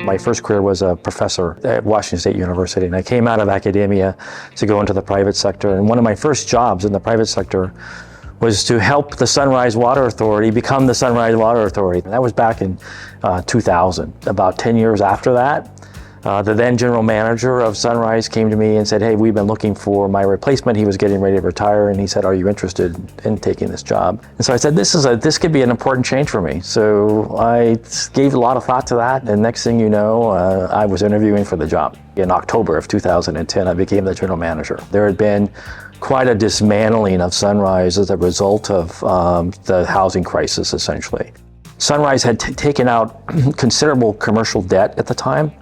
My first career was a professor at Washington State University, and I came out of academia to go into the private sector. And one of my first jobs in the private sector was to help the Sunrise Water Authority become the Sunrise Water Authority. And that was back in 2000. About 10 years after that, the then general manager of Sunrise came to me and said, hey, we've been looking for my replacement. He was getting ready to retire, and he said, are you interested in taking this job? And so I said, this could be an important change for me. So I gave a lot of thought to that, and next thing you know, I was interviewing for the job. In October of 2010, I became the general manager. There had been quite a dismantling of Sunrise as a result of the housing crisis, essentially. Sunrise had taken out considerable commercial debt at the time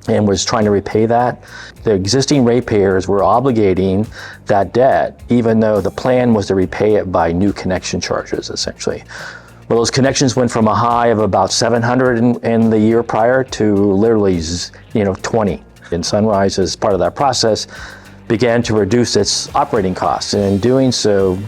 and was trying to repay that. The existing ratepayers were obligating that debt, even though the plan was to repay it by new connection charges, essentially. Well, those connections went from a high of about 700 in the year prior to literally 20. And Sunrise, as part of that process, began to reduce its operating costs, and in doing so,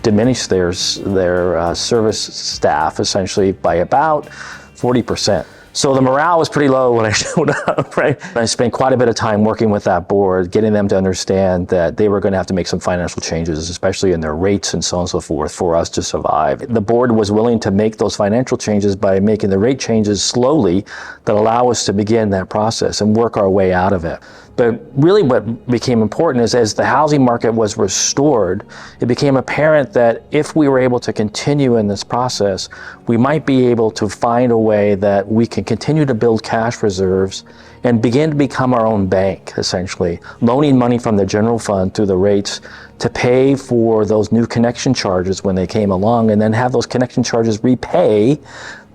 diminished their service staff essentially by about 40%. So the morale was pretty low when I showed up, right? I spent quite a bit of time working with that board, getting them to understand that they were going to have to make some financial changes, especially in their rates and so on and so forth, for us to survive. The board was willing to make those financial changes by making the rate changes slowly that allow us to begin that process and work our way out of it. But really what became important is as the housing market was restored, it became apparent that if we were able to continue in this process, we might be able to find a way that we can continue to build cash reserves and begin to become our own bank, essentially, loaning money from the general fund through the rates to pay for those new connection charges when they came along, and then have those connection charges repay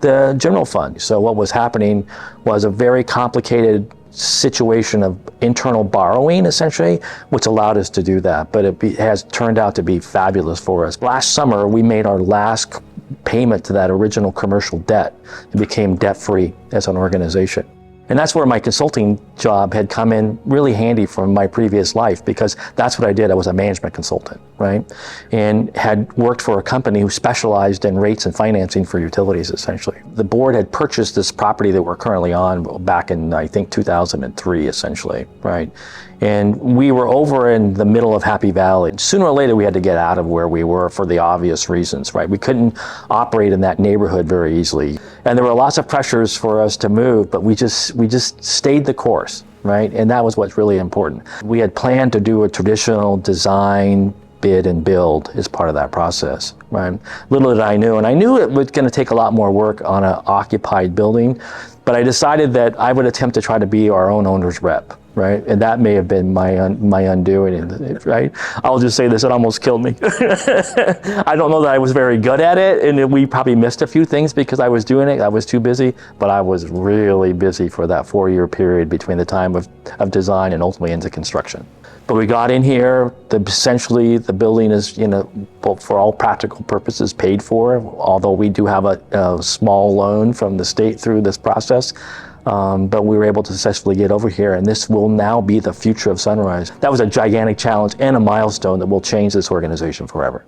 the general fund. So what was happening was a very complicated situation of internal borrowing, essentially, which allowed us to do that. But it has turned out to be fabulous for us. Last summer, we made our last payment to that original commercial debt. It became debt-free as an organization. And that's where my consulting job had come in really handy from my previous life, because that's what I did. I was a management consultant, right? And had worked for a company who specialized in rates and financing for utilities, essentially. The board had purchased this property that we're currently on back in, I think, 2003, essentially, right? And we were over in the middle of Happy Valley. Sooner or later, we had to get out of where we were for the obvious reasons, right? We couldn't operate in that neighborhood very easily. And there were lots of pressures for us to move, but we just stayed the course, right? And that was what's really important. We had planned to do a traditional design, bid, and build as part of that process, right? Little did I know, and I knew it was going to take a lot more work on an occupied building, but I decided that I would attempt to try to be our own owner's rep, right? And that may have been my undoing, right? I'll just say this, it almost killed me. I don't know that I was very good at it, and we probably missed a few things because I was doing it. I was too busy, but I was really busy for that 4-year period between the time of design and ultimately into construction. But we got in here, essentially the building is, for all practical purposes paid for, although we do have a small loan from the state through this process. But we were able to successfully get over here, and this will now be the future of Sunrise. That was a gigantic challenge and a milestone that will change this organization forever.